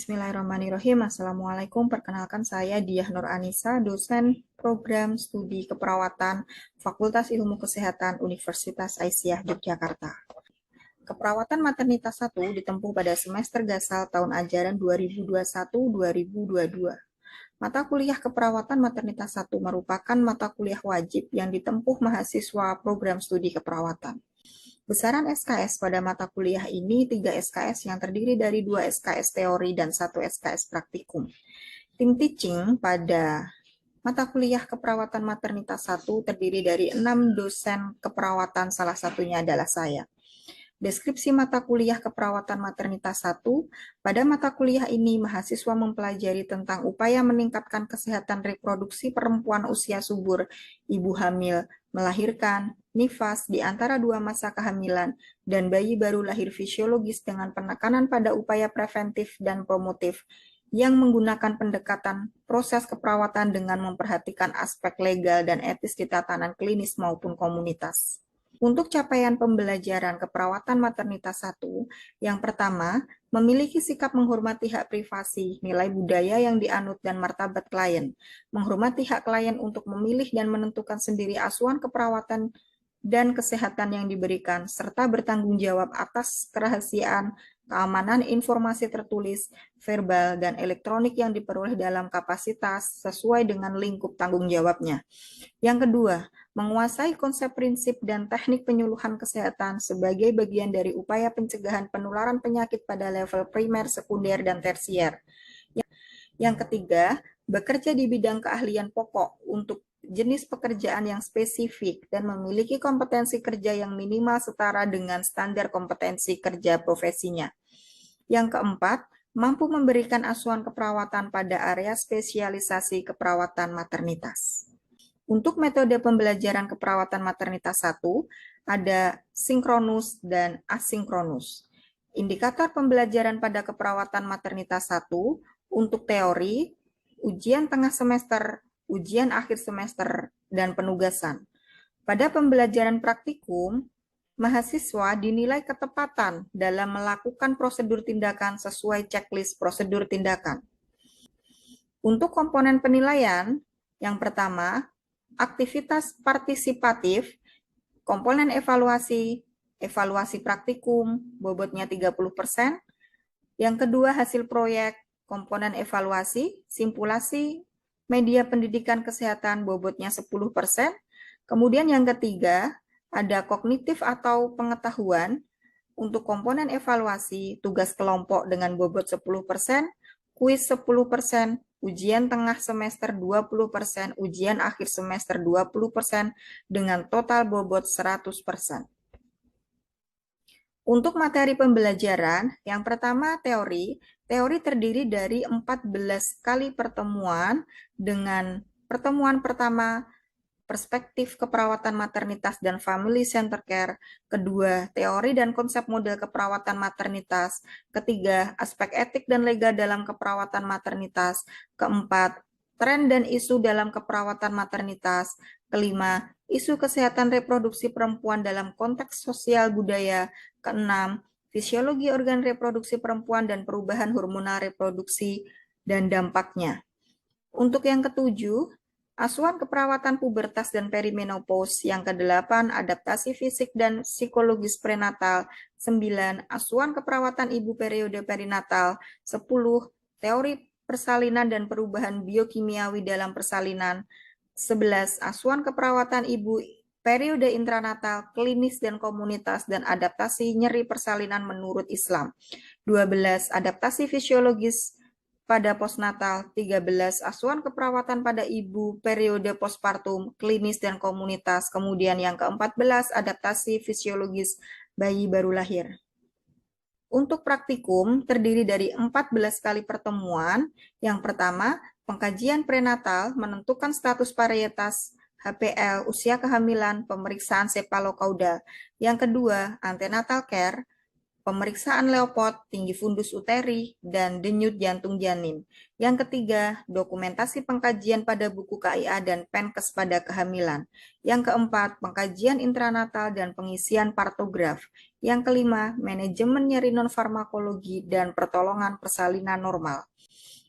Bismillahirrahmanirrahim. Assalamualaikum. Perkenalkan saya Diah Nur Anissa, dosen program studi keperawatan Fakultas Ilmu Kesehatan Universitas Aisyah Yogyakarta. Keperawatan maternitas 1 ditempuh pada semester gasal tahun ajaran 2021-2022. Mata kuliah keperawatan maternitas 1 merupakan mata kuliah wajib yang ditempuh mahasiswa program studi keperawatan. Besaran SKS pada mata kuliah ini 3 SKS yang terdiri dari 2 SKS teori dan 1 SKS praktikum. Tim teaching pada mata kuliah keperawatan maternitas 1 terdiri dari 6 dosen keperawatan, salah satunya adalah saya. Deskripsi mata kuliah keperawatan maternitas 1, pada mata kuliah ini mahasiswa mempelajari tentang upaya meningkatkan kesehatan reproduksi perempuan usia subur, ibu hamil, melahirkan, nifas di antara dua masa kehamilan, dan bayi baru lahir fisiologis dengan penekanan pada upaya preventif dan promotif yang menggunakan pendekatan proses keperawatan dengan memperhatikan aspek legal dan etis di tatanan klinis maupun komunitas. Untuk capaian pembelajaran keperawatan maternitas 1, yang pertama, memiliki sikap menghormati hak privasi, nilai budaya yang dianut dan martabat klien, menghormati hak klien untuk memilih dan menentukan sendiri asuhan keperawatan dan kesehatan yang diberikan, serta bertanggung jawab atas kerahasiaan, keamanan informasi tertulis, verbal, dan elektronik yang diperoleh dalam kapasitas sesuai dengan lingkup tanggung jawabnya. Yang kedua, menguasai konsep prinsip dan teknik penyuluhan kesehatan sebagai bagian dari upaya pencegahan penularan penyakit pada level primer, sekunder, dan tersier. Yang ketiga, bekerja di bidang keahlian pokok untuk jenis pekerjaan yang spesifik dan memiliki kompetensi kerja yang minimal setara dengan standar kompetensi kerja profesinya. Yang keempat, mampu memberikan asuhan keperawatan pada area spesialisasi keperawatan maternitas. Untuk metode pembelajaran keperawatan maternitas 1, ada sinkronus dan asinkronus. Indikator pembelajaran pada keperawatan maternitas 1 untuk teori, ujian tengah semester, ujian akhir semester, dan penugasan. Pada pembelajaran praktikum, mahasiswa dinilai ketepatan dalam melakukan prosedur tindakan sesuai checklist prosedur tindakan. Untuk komponen penilaian, yang pertama, aktivitas partisipatif, komponen evaluasi, evaluasi praktikum, bobotnya 30%. Yang kedua, hasil proyek, komponen evaluasi, simpulasi, media pendidikan kesehatan, bobotnya 10%. Kemudian yang ketiga, ada kognitif atau pengetahuan, untuk komponen evaluasi, tugas kelompok dengan bobot 10%, kuis 10%, ujian tengah semester 20%, ujian akhir semester 20%, dengan total bobot 100%. Untuk materi pembelajaran, yang pertama teori. Teori terdiri dari 14 kali pertemuan dengan pertemuan pertama, perspektif keperawatan maternitas dan family center care. Kedua, teori dan konsep model keperawatan maternitas. Ketiga, aspek etik dan legal dalam keperawatan maternitas. Keempat, tren dan isu dalam keperawatan maternitas. Kelima, isu kesehatan reproduksi perempuan dalam konteks sosial budaya. Keenam, fisiologi organ reproduksi perempuan dan perubahan hormonal reproduksi dan dampaknya. Untuk yang ketujuh, asuhan keperawatan pubertas dan perimenopause. Yang kedelapan, adaptasi fisik dan psikologis prenatal. 9, asuhan keperawatan ibu periode perinatal. 10, teori persalinan dan perubahan biokimiawi dalam persalinan. 11, asuhan keperawatan ibu periode intranatal, klinis dan komunitas, dan adaptasi nyeri persalinan menurut Islam. 12, adaptasi fisiologis pada postnatal. 13, asuhan keperawatan pada ibu periode postpartum, klinis dan komunitas. Kemudian yang ke-14, adaptasi fisiologis bayi baru lahir. Untuk praktikum terdiri dari 14 kali pertemuan. Yang pertama, pengkajian prenatal menentukan status varietas HPL, usia kehamilan, pemeriksaan cephalokauda. Yang kedua, antenatal care, pemeriksaan Leopard, tinggi fundus uteri, dan denyut jantung janin. Yang ketiga, dokumentasi pengkajian pada buku KIA dan Penkes pada kehamilan. Yang keempat, pengkajian intranatal dan pengisian partograf. Yang kelima, manajemen nyeri non-farmakologi dan pertolongan persalinan normal.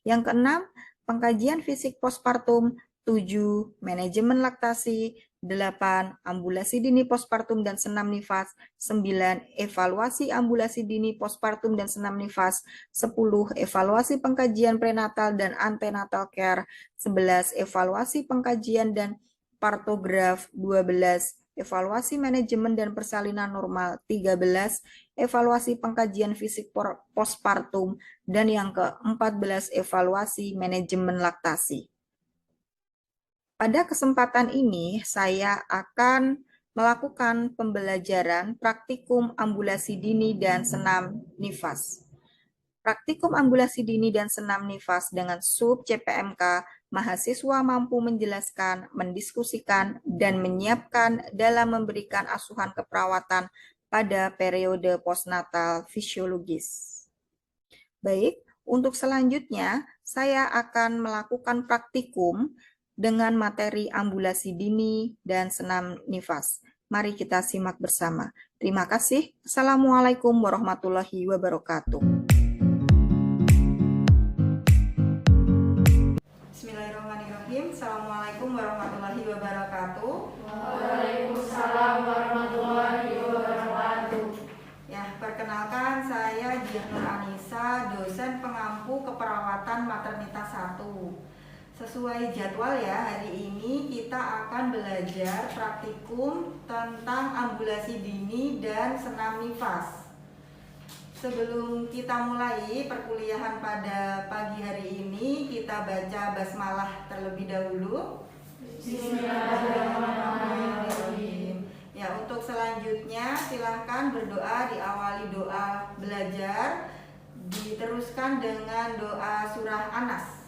Yang keenam, pengkajian fisik postpartum. 7. Manajemen laktasi. 8. Ambulasi dini postpartum dan senam nifas. 9. Evaluasi ambulasi dini postpartum dan senam nifas. 10. Evaluasi pengkajian prenatal dan antenatal care. 11. Evaluasi pengkajian dan partograf. 12. Evaluasi manajemen dan persalinan normal. 13. Evaluasi pengkajian fisik postpartum. Dan yang ke-14, evaluasi manajemen laktasi. Pada kesempatan ini, saya akan melakukan pembelajaran praktikum ambulasi dini dan senam nifas. Praktikum ambulasi dini dan senam nifas dengan sub CPMK, mahasiswa mampu menjelaskan, mendiskusikan, dan menyiapkan dalam memberikan asuhan keperawatan pada periode postnatal fisiologis. Baik, untuk selanjutnya saya akan melakukan praktikum dengan materi ambulasi dini dan senam nifas. Mari kita simak bersama. Terima kasih. Assalamualaikum warahmatullahi wabarakatuh. Bismillahirrahmanirrahim. Assalamualaikum warahmatullahi wabarakatuh. Waalaikumsalam warahmatullahi wabarakatuh. Ya, perkenalkan saya Diah Nur Anissa, dosen pengampu keperawatan maternitas 1. Sesuai jadwal ya, hari ini kita akan belajar praktikum tentang ambulasi dini dan senam nifas. Sebelum kita mulai perkuliahan pada pagi hari ini, kita baca basmalah terlebih dahulu. Bismillahirrahmanirrahim. Ya, untuk selanjutnya silahkan berdoa, diawali doa belajar, diteruskan dengan doa surah Anas.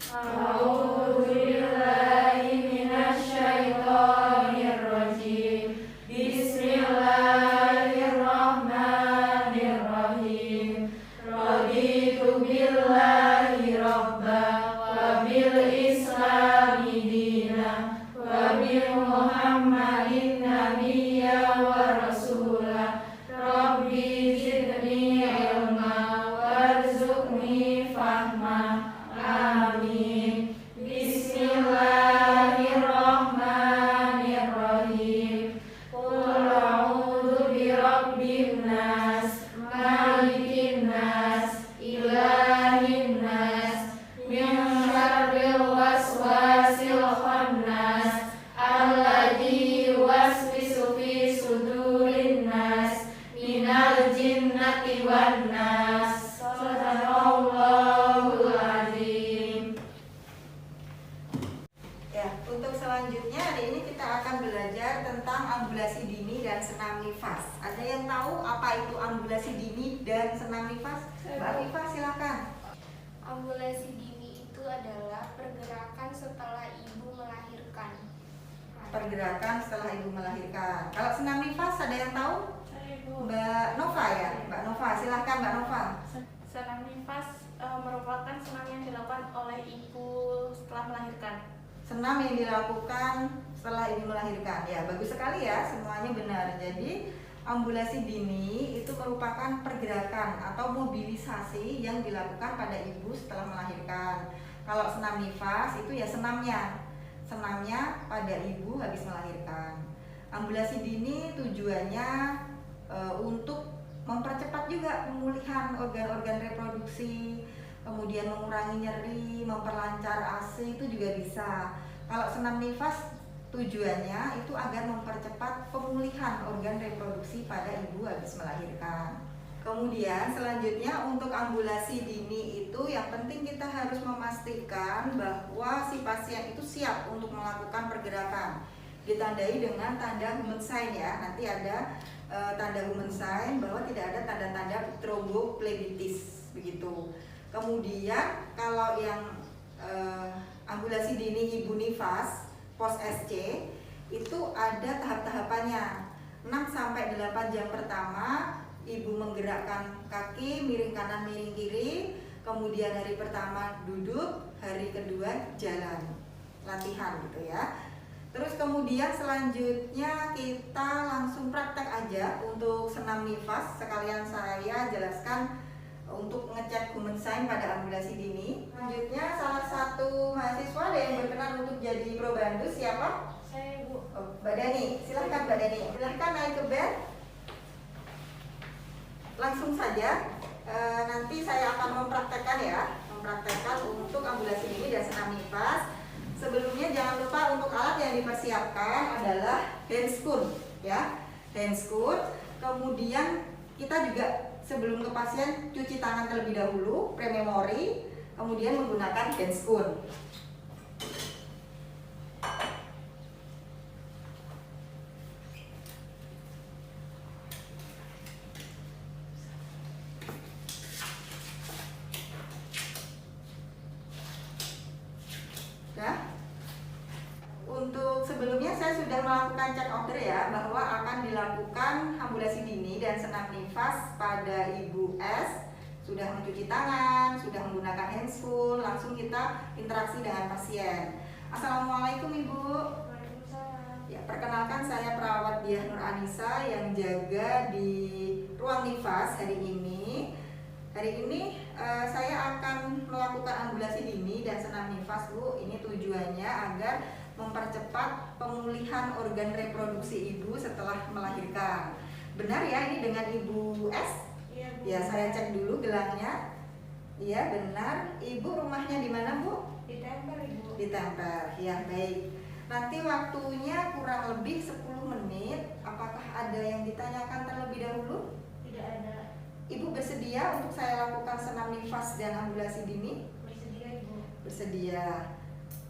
A'udzubillahi minasyaitonirrajim. Bismillahirrahmanirrahim. Raditu billahi rabba wa bil islami dina wa bi Muhammadin nabiyya wa rasulah. Rabbi zidni ilma warzuqni fahma. Amin. Bismillahirrahmanirrahim. Qul a'udzu birabbin nas, malikin nas, ilahin nas, min syarril waswasil khannas, alladzi yuwaswisu fi sudurin nas, minal jinnati wan nas. Sadaqallahul azim. Ya, untuk selanjutnya hari ini kita akan belajar tentang ambulasi dini dan senam nifas. Ada yang tahu apa itu ambulasi dini dan senam nifas? Mbak Viva, silakan. Ambulasi dini itu adalah pergerakan setelah ibu melahirkan. Pergerakan setelah ibu melahirkan. Kalau senam nifas ada yang tahu? Mbak Nova ya? Mbak Nova, silakan Mbak Nova. Senam nifas merupakan senam yang dilakukan oleh ibu setelah melahirkan. Senam yang dilakukan setelah ibu melahirkan. Ya, bagus sekali ya, semuanya benar. Jadi ambulasi dini itu merupakan pergerakan atau mobilisasi yang dilakukan pada ibu setelah melahirkan. Kalau senam nifas itu ya senamnya pada ibu habis melahirkan. Ambulasi dini tujuannya untuk mempercepat juga pemulihan organ-organ reproduksi, kemudian mengurangi nyeri, memperlancar ASI itu juga bisa. Kalau senam nifas tujuannya itu agar mempercepat pemulihan organ reproduksi pada ibu habis melahirkan. Kemudian selanjutnya untuk ambulasi dini itu yang penting kita harus memastikan bahwa si pasien itu siap untuk melakukan pergerakan. Ditandai dengan tanda Human sign ya. Nanti ada tanda Human sign bahwa tidak ada tanda-tanda tromboflebitis begitu. Kemudian kalau yang ambulasi dini ibu nifas pos SC itu ada tahap-tahapannya. 6-8 jam pertama Ibu menggerakkan kaki, miring kanan, miring kiri. Kemudian hari pertama duduk, hari kedua jalan, latihan gitu ya. Terus kemudian selanjutnya kita langsung praktek aja untuk senam nifas. Sekalian saya jelaskan untuk ngecek human sign pada ambulasi dini. Selanjutnya salah satu mahasiswa ada yang berkenan untuk jadi probandus, siapa? Saya, Bu. Oh, Mbak Dani, silahkan Mbak Dani. Silahkan naik ke bed. Langsung saja, nanti saya akan mempraktekkan ya, untuk ambulasi dini dan senam nifas. Sebelumnya jangan lupa untuk alat yang dipersiapkan adalah handscoon ya, handscoon. Kemudian kita juga sebelum ke pasien cuci tangan terlebih dahulu, pre-memori, kemudian menggunakan handscoon. Ya. Untuk sebelumnya saya sudah melakukan check order ya, bahwa akan dilakukan ambulasi dini dan senam nifas pada Ibu S. Sudah mencuci tangan, sudah menggunakan handscoon, langsung kita interaksi dengan pasien. Assalamualaikum Ibu. Waalaikumsalam. Ya, perkenalkan saya perawat Diah Nur Anissa yang jaga di ruang nifas hari ini. Hari ini saya akan melakukan ambulasi dini dan senam nifas, Bu. Ini tujuannya agar mempercepat pemulihan organ reproduksi ibu setelah melahirkan. Benar ya, ini dengan Ibu S? Iya, Bu. Ya, saya cek dulu gelangnya. Iya, benar. Ibu rumahnya di mana, Bu? Ditempel, Ibu. Ditempel. Ya, baik. Nanti waktunya kurang lebih 10 menit. Apakah ada yang ditanyakan terlebih dahulu? Tidak ada. Ibu bersedia untuk saya lakukan senam nifas dan ambulasi dini? Bersedia, Ibu. Bersedia.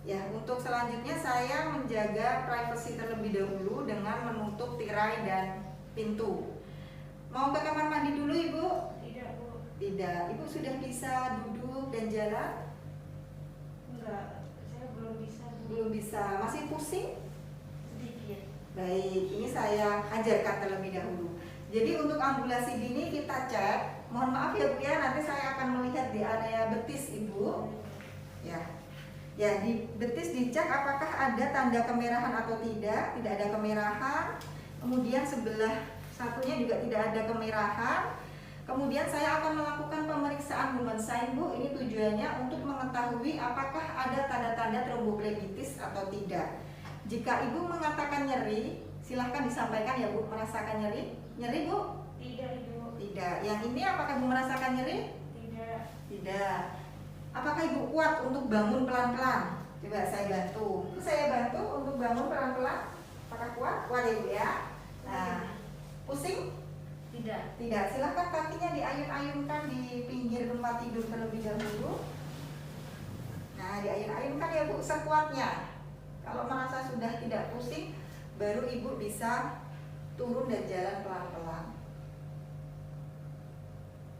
Ya, untuk selanjutnya saya menjaga privasi terlebih dahulu dengan menutup tirai dan pintu. Mau ke kamar mandi dulu, Ibu? Tidak, Bu. Tidak. Ibu sudah bisa duduk dan jalan? Enggak, saya belum bisa, Bu. Belum bisa. Masih pusing? Sedikit. Baik, ini saya ajarkan terlebih dahulu. Jadi untuk ambulasi dini kita cek. Mohon maaf ya Bu ya, nanti saya akan melihat di area betis Ibu. Ya. Ya, di betis dicek apakah ada tanda kemerahan atau tidak. Tidak ada kemerahan. Kemudian sebelah satunya juga tidak ada kemerahan. Kemudian saya akan melakukan pemeriksaan human sign, Bu. Ini tujuannya untuk mengetahui apakah ada tanda-tanda tromboflebitis atau tidak. Jika Ibu mengatakan nyeri, silahkan disampaikan ya Bu, merasakan nyeri. Nyeri Bu? Tidak, Ibu. Tidak. Yang ini apakah Ibu merasakan nyeri? Tidak. Tidak. Apakah Ibu kuat untuk bangun pelan-pelan? Coba saya bantu. Saya bantu untuk bangun pelan-pelan. Apakah kuat? Kuat ya Bu ya. Nah, pusing? Tidak. Tidak. Silahkan kakinya diayun-ayunkan di pinggir tempat tidur terlebih dahulu. Nah, diayun-ayunkan ya Bu sekuatnya. Kalau merasa sudah tidak pusing, baru Ibu bisa turun dan jalan pelan-pelan.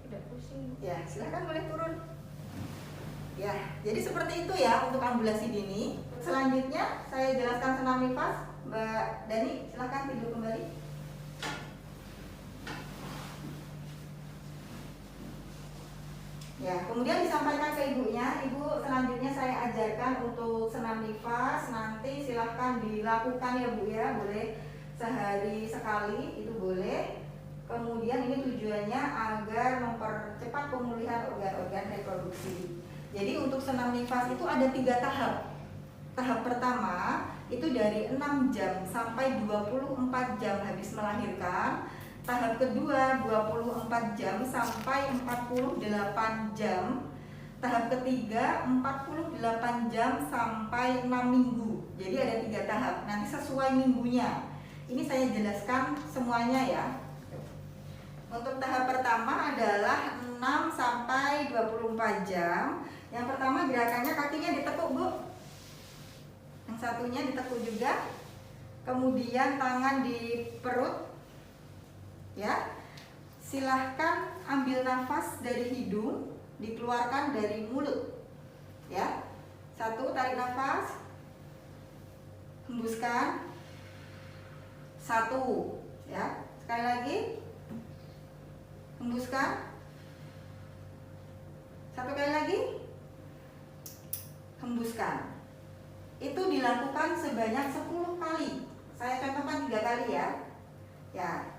Tidak pusing. Ya, silahkan boleh turun. Ya, jadi seperti itu ya untuk ambulasi dini. Selanjutnya saya jelaskan senam nifas. Mbak Dani, silahkan tidur kembali. Ya, kemudian disampaikan ke ibunya, Ibu selanjutnya saya ajarkan untuk senam nifas. Nanti silahkan dilakukan ya Bu ya, boleh sehari sekali itu boleh. Kemudian ini tujuannya agar mempercepat pemulihan organ-organ reproduksi. Jadi untuk senam nifas itu ada 3 tahap. Tahap pertama itu dari 6 jam sampai 24 jam habis melahirkan. Tahap kedua 24 jam sampai 48 jam. Tahap ketiga 48 jam sampai 6 minggu. Jadi ada 3 tahap. Nanti sesuai minggunya. Ini saya jelaskan semuanya ya. Untuk tahap pertama adalah 6 sampai 24 jam. Yang pertama gerakannya kakinya ditekuk Bu. Yang satunya ditekuk juga. Kemudian tangan di perut. Ya, silahkan ambil nafas dari hidung, dikeluarkan dari mulut. Ya, 1 tarik nafas, hembuskan. 1, ya, sekali lagi, Hembuskan. Satu kali lagi. Hembuskan. Itu dilakukan sebanyak 10 kali. Saya contohkan 3 kali ya. Ya.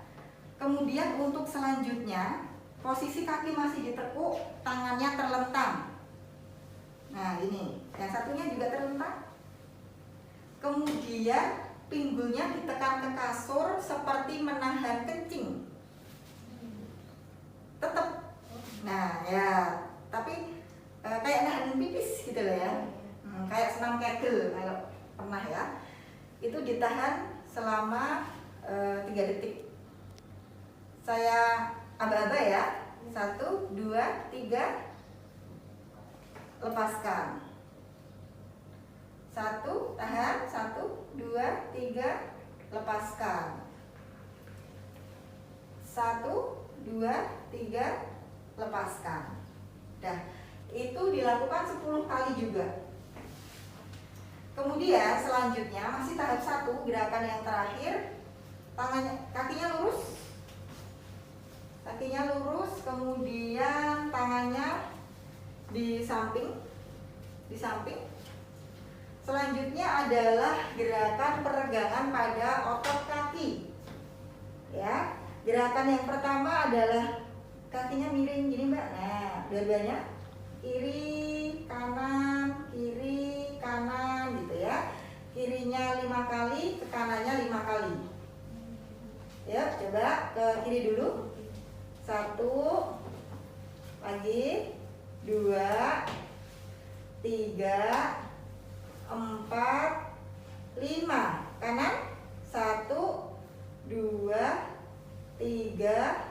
Kemudian untuk selanjutnya, posisi kaki masih ditekuk, tangannya terlentang. Nah, ini. Yang satunya juga terlentang. Kemudian pinggulnya ditekan ke kasur seperti menahan kencing. Tetap. Nah, ya, tapi kayak nahan pipis gitu loh ya. Kayak senam kegel kalau pernah ya. Itu ditahan selama 3 detik. Saya aba-aba ya. 1, 2, 3. Lepaskan. 1, tahan. 1, 2, 3. Lepaskan. 1, 2, 3. Lepaskan. Dah, itu dilakukan 10 kali juga. Kemudian selanjutnya masih tahap 1, gerakan yang terakhir. Kakinya lurus. Kakinya lurus, kemudian tangannya di samping. Di samping. Selanjutnya adalah gerakan peregangan pada otot kaki. Ya, gerakan yang pertama adalah kakinya miring gini Mbak. Nah, dua-duanya kiri, kanan, kiri, kanan gitu ya. Kirinya 5 kali, ke kanannya 5 kali. Ya, coba ke kiri dulu. 1, lagi 2, 3, 4, 5. Kanan 1, 2, 3,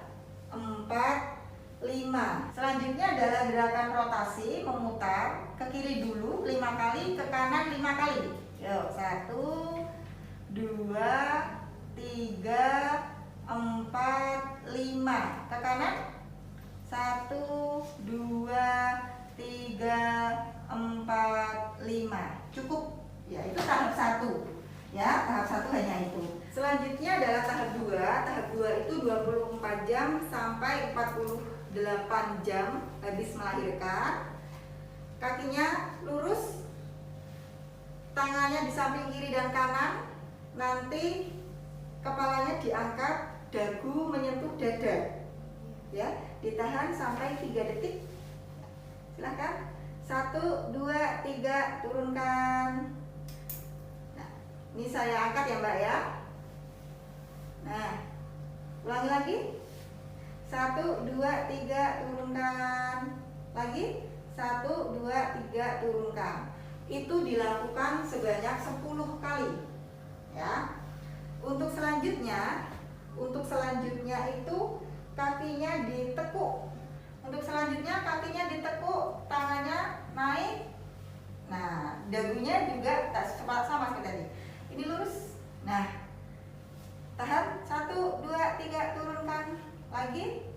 4, 5. Selanjutnya adalah gerakan rotasi, memutar ke kiri dulu 5 kali, ke kanan 5 kali. Yuk, 1, 2, 3, 4, 5. Ke kanan 1, 2, 3, 4, 5. Cukup. Ya, itu tahap 1. Ya, tahap 1 hanya itu. Selanjutnya adalah tahap 2. Tahap 2 itu 24 jam sampai 48 jam habis melahirkan. Kakinya lurus. Tangannya di samping kiri dan kanan. Nanti kepalanya diangkat, dagu menyentuh dada. Ya, ditahan sampai 3 detik. Silakan. 1, 2, 3, turunkan. Nah, ini saya angkat ya Mbak ya. Nah, ulangi lagi. 1, 2, 3, turunkan. Lagi. 1, 2, 3, turunkan. Itu dilakukan sebanyak 10 kali. Ya. Untuk selanjutnya itu kakinya ditekuk. Untuk selanjutnya kakinya ditekuk, tangannya naik. Nah, dagunya juga sama seperti tadi. Ini lurus. Nah, tahan. 1, 2, 3, turunkan. Lagi.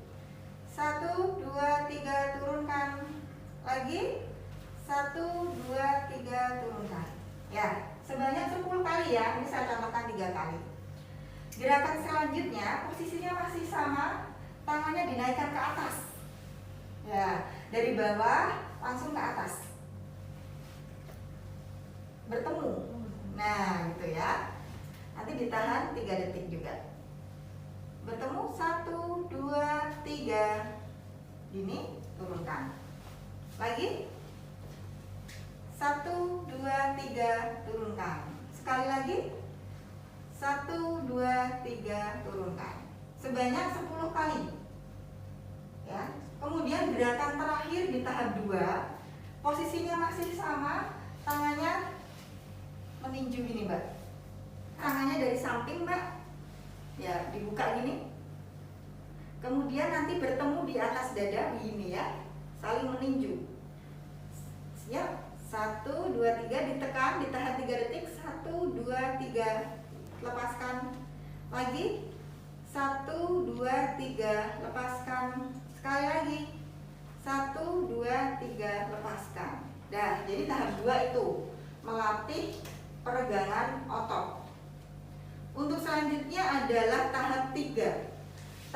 1, 2, 3, turunkan. Lagi. 1, 2, 3, turunkan. Ya, sebanyak 10 kali ya. Ini saya contohkan 3 kali. Gerakan selanjutnya posisinya masih sama, tangannya dinaikkan ke atas. Ya, dari bawah langsung ke atas. Bertemu. Nah, gitu ya. Nanti ditahan 3 detik juga. Bertemu 1, 2, 3. Gini, turunkan. Lagi. 1, 2, 3, turunkan. Sekali lagi. 1, 2, 3, turunkan. Sebanyak 10 kali. Ya. Kemudian gerakan terakhir di tahap 2, posisinya masih sama, tangannya meninju gini Mbak. Tangannya dari samping Mbak. Ya, dibuka gini. Kemudian nanti bertemu di atas dada begini ya, saling meninju. Siap. 1, 2, 3, ditekan, ditahan 3 detik. 1, 2, 3, lepaskan. Lagi. 1, 2, 3, lepaskan. Sekali lagi. 1, 2, 3, lepaskan. Nah, jadi tahap 2 itu melatih peregangan otot. Untuk selanjutnya adalah tahap 3.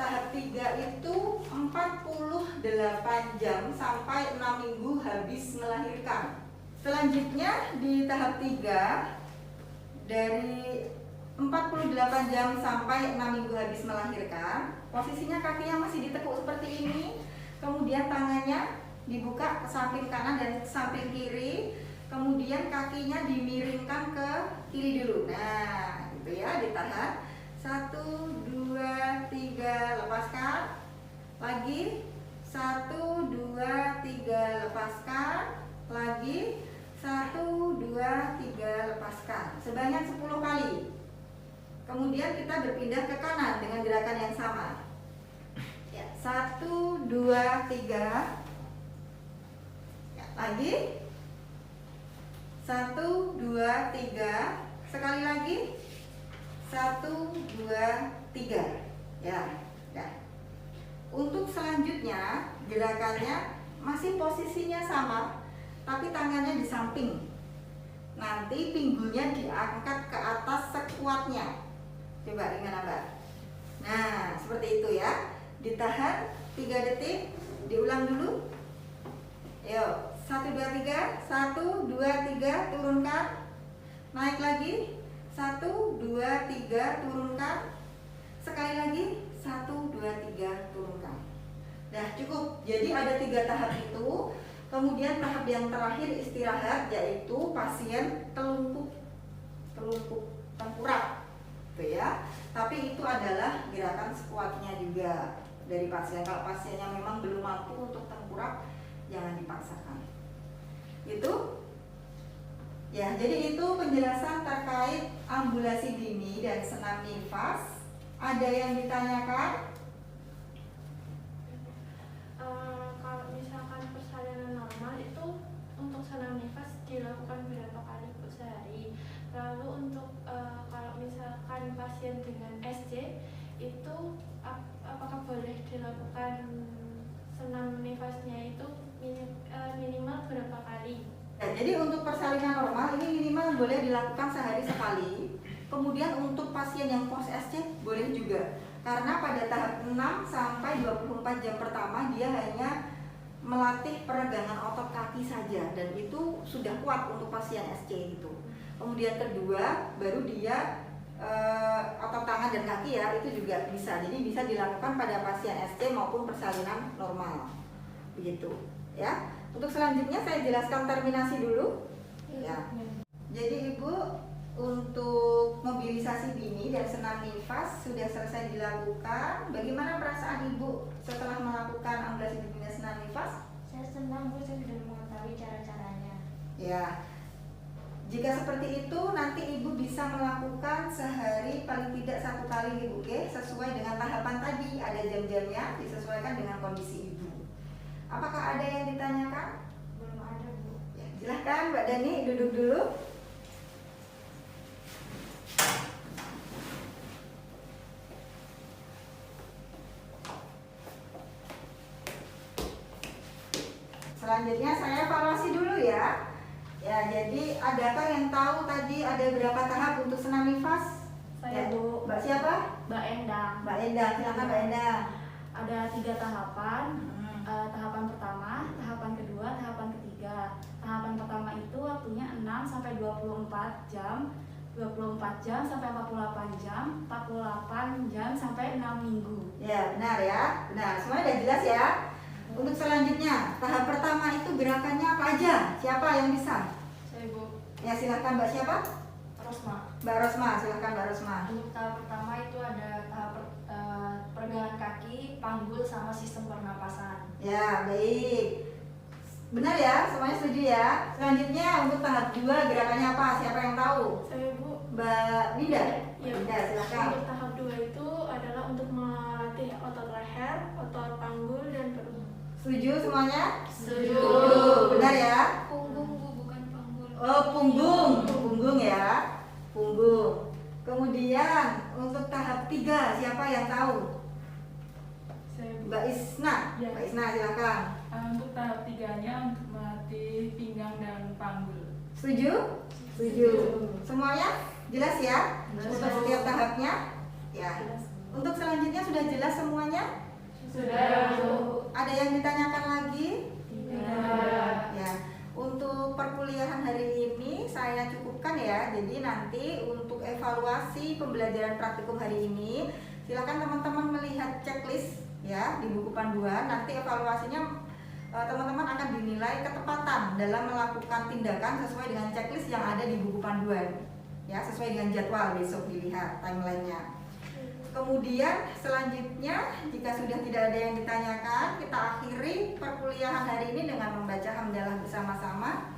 tahap 3 itu 48 jam sampai 6 minggu habis melahirkan. Selanjutnya di tahap 3 dari 48 jam sampai 6 minggu habis melahirkan, posisinya kakinya masih ditekuk seperti ini, kemudian tangannya dibuka ke samping kanan dan samping kiri, kemudian kakinya dimiringkan ke kiri dulu. Nah, gitu ya, ditahan. 1, 2, 3, lepaskan. Lagi 1, 2, 3, lepaskan. Lagi 1, 2, 3, lepaskan. Sebanyak 10 kali. Kemudian kita berpindah ke kanan dengan gerakan yang sama. Ya, 1, 2, 3. Ya, lagi 1, 2, 3. Sekali lagi 1, 2, 3. Ya, ya. Untuk selanjutnya gerakannya masih posisinya sama, tapi tangannya di samping. Nanti pinggulnya diangkat ke atas sekuatnya. Coba dengan Mbak. Nah, seperti itu ya. Ditahan 3 detik, diulang dulu. Yuk, 1, 2, 3. 1, 2, 3, turunkan. Naik lagi. 1, 2, 3, turunkan. Sekali lagi 1, 2, 3, turunkan. Nah, cukup. Jadi ada 3 tahap itu. Kemudian tahap yang terakhir istirahat, yaitu pasien telungkup tengkurap, gitu ya. Tapi itu adalah gerakan squatnya juga dari pasien. Kalau pasiennya memang belum mampu untuk tengkurap, jangan dipaksakan. Itu ya, jadi itu penjelasan terkait ambulasi dini dan senam nifas. Ada yang ditanyakan? Kalau misalkan persalinan normal itu untuk senam nifas dilakukan berapa kali Bu sehari? Lalu untuk kalau misalkan pasien dengan SC itu apakah boleh dilakukan senam nifasnya itu minimal berapa kali? Ya, jadi untuk persalinan normal ini minimal boleh dilakukan sehari sekali. Kemudian untuk pasien yang post SC boleh juga. Karena pada tahap 6 sampai 24 jam pertama dia hanya melatih peregangan otot kaki saja, dan itu sudah kuat untuk pasien SC itu. Kemudian kedua baru dia otot tangan dan kaki ya, itu juga bisa. Jadi bisa dilakukan pada pasien SC maupun persalinan normal. Begitu, ya. Untuk selanjutnya saya jelaskan terminasi dulu. Ya. Jadi Ibu, untuk mobilisasi dini dan senam nifas sudah selesai dilakukan. Bagaimana perasaan Ibu setelah melakukan ambulasi dini dan senam nifas? Saya senang Bu, saya sudah mengetahui cara-caranya. Ya. Jika seperti itu, nanti Ibu bisa melakukan sehari paling tidak 1 kali Ibu, oke? Sesuai dengan tahapan tadi, ada jam-jamnya, disesuaikan dengan kondisi Ibu. Apakah ada yang ditanyakan? Belum ada Bu. Ya, silahkan Mbak Dani duduk dulu. Selanjutnya saya evaluasi dulu ya. Ya, jadi adakah yang tahu tadi ada berapa tahap untuk senam nifas? Saya Ya, Bu. Mbak siapa? Mbak Endang. Mbak Endang, silakan Mbak Endang. Ada 3 tahapan. Tahapan pertama, tahapan kedua, tahapan ketiga. Tahapan pertama itu waktunya 6 sampai 24 jam, 24 jam sampai 48 jam, 48 jam sampai 6 minggu. Ya, benar ya. Benar, semuanya udah jelas ya. Untuk selanjutnya, tahap pertama itu gerakannya apa aja? Siapa yang bisa? Saya Bu. Ya, silakan Mbak siapa? Rosma. Mbak Rosma, silakan Mbak Rosma. Untuk tahap pertama itu ada tahap peregangan kaki, panggul, sama sistem pernapasan. Ya, baik. Benar ya, semuanya setuju ya. Selanjutnya untuk tahap 2 gerakannya apa? Siapa yang tahu? Saya Bu. Mbak Linda? Ya. Linda, silakan. Untuk tahap 2 itu adalah untuk melatih otot leher, otot panggul, dan perut. Setuju semuanya? Setuju. Benar ya? Punggung Bu, bukan panggul. Oh, punggung. Punggung ya. Punggung. Kemudian untuk tahap 3 siapa yang tahu? Saya Bu. Mbak Isna. Ya. Mbak Isna silakan. Untuk tahap 3-nya untuk melatih pinggang dan panggul. Setuju? Setuju. Semuanya jelas ya? Jelas. Untuk setiap tahapnya? Ya. Jelas. Untuk selanjutnya sudah jelas semuanya? Sudah, Bu. Ada yang ditanyakan lagi? Tidak. Ya, untuk perkuliahan hari ini saya cukupkan ya. Jadi nanti untuk evaluasi pembelajaran praktikum hari ini, silakan teman-teman melihat checklist ya di buku panduan. Nanti evaluasinya teman-teman akan dinilai ketepatan dalam melakukan tindakan sesuai dengan checklist yang ada di buku panduan. Ya, sesuai dengan jadwal besok dilihat timelinenya. Kemudian selanjutnya jika sudah tidak ada yang ditanyakan, kita akhiri perkuliahan hari ini dengan membaca hamdalah bersama-sama.